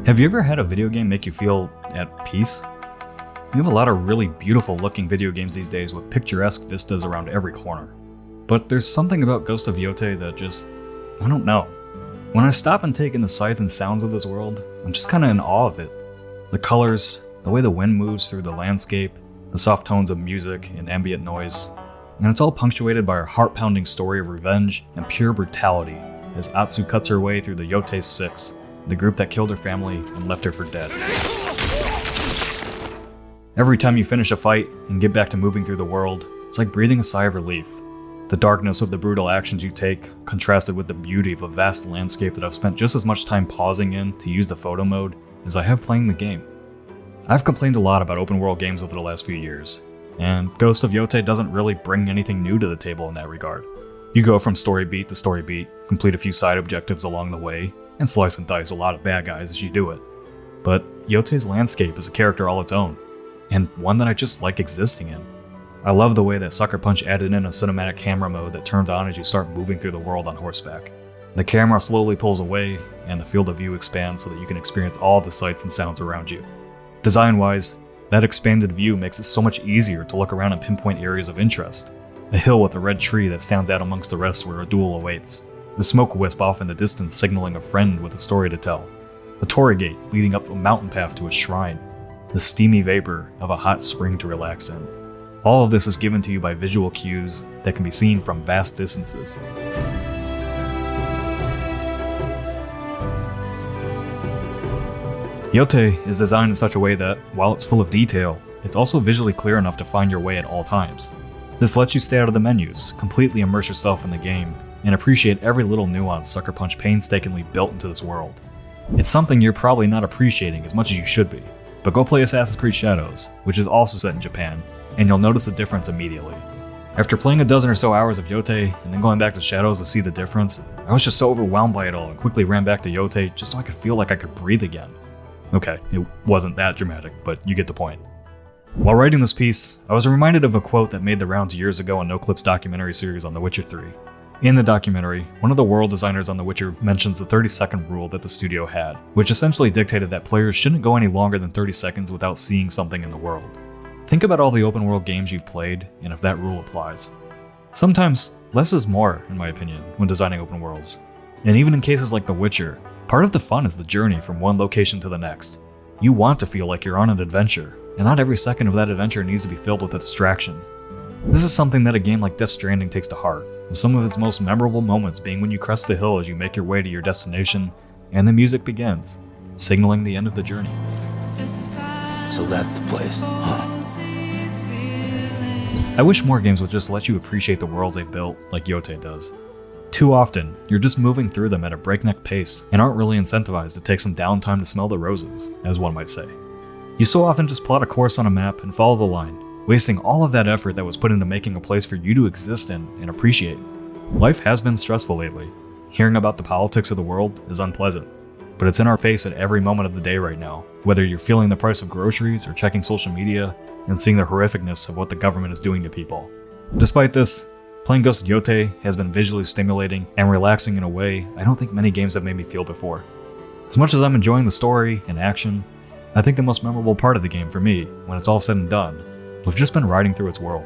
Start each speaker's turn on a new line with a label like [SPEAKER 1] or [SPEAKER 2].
[SPEAKER 1] Have you ever had a video game make you feel at peace? We have a lot of really beautiful looking video games these days with picturesque vistas around every corner. But there's something about Ghost of Yōtei that just, I don't know. When I stop and take in the sights and sounds of this world, I'm just kinda in awe of it. The colors, the way the wind moves through the landscape, the soft tones of music and ambient noise, and it's all punctuated by a heart-pounding story of revenge and pure brutality as Atsu cuts her way through the Yotei 6, the group that killed her family and left her for dead. Every time you finish a fight and get back to moving through the world, it's like breathing a sigh of relief. The darkness of the brutal actions you take, contrasted with the beauty of a vast landscape that I've spent just as much time pausing in to use the photo mode as I have playing the game. I've complained a lot about open world games over the last few years, and Ghost of Yōtei doesn't really bring anything new to the table in that regard. You go from story beat to story beat, complete a few side objectives along the way, and slice and dice a lot of bad guys as you do it. But Yotei's landscape is a character all its own, and one that I just like existing in. I love the way that Sucker Punch added in a cinematic camera mode that turns on as you start moving through the world on horseback. The camera slowly pulls away, and the field of view expands so that you can experience all the sights and sounds around you. Design-wise, that expanded view makes it so much easier to look around and pinpoint areas of interest. A hill with a red tree that stands out amongst the rest where a duel awaits. The smoke wisp off in the distance signaling a friend with a story to tell. A torii gate leading up a mountain path to a shrine. The steamy vapor of a hot spring to relax in. All of this is given to you by visual cues that can be seen from vast distances. Yotei is designed in such a way that, while it's full of detail, it's also visually clear enough to find your way at all times. This lets you stay out of the menus, completely immerse yourself in the game, and appreciate every little nuance Sucker Punch painstakingly built into this world. It's something you're probably not appreciating as much as you should be, but go play Assassin's Creed Shadows, which is also set in Japan, and you'll notice the difference immediately. After playing a dozen or so hours of Yotei, and then going back to Shadows to see the difference, I was just so overwhelmed by it all and quickly ran back to Yotei just so I could feel like I could breathe again. Okay, it wasn't that dramatic, but you get the point. While writing this piece, I was reminded of a quote that made the rounds years ago on NoClip's documentary series on The Witcher 3. In the documentary, one of the world designers on The Witcher mentions the 30-second rule that the studio had, which essentially dictated that players shouldn't go any longer than 30 seconds without seeing something in the world. Think about all the open world games you've played, and if that rule applies. Sometimes, less is more, in my opinion, when designing open worlds. And even in cases like The Witcher, part of the fun is the journey from one location to the next. You want to feel like you're on an adventure, and not every second of that adventure needs to be filled with a distraction. This is something that a game like Death Stranding takes to heart, with some of its most memorable moments being when you crest the hill as you make your way to your destination, and the music begins, signaling the end of the journey.
[SPEAKER 2] So that's the place, huh?
[SPEAKER 1] I wish more games would just let you appreciate the worlds they've built like Yotei does. Too often, you're just moving through them at a breakneck pace and aren't really incentivized to take some downtime to smell the roses, as one might say. You so often just plot a course on a map and follow the line, wasting all of that effort that was put into making a place for you to exist in and appreciate. Life has been stressful lately. Hearing about the politics of the world is unpleasant, but it's in our face at every moment of the day right now, whether you're feeling the price of groceries or checking social media and seeing the horrificness of what the government is doing to people. Despite this, playing Ghost of Yōtei has been visually stimulating and relaxing in a way I don't think many games have made me feel before. As much as I'm enjoying the story and action, I think the most memorable part of the game for me, when it's all said and done, was just been riding through its world.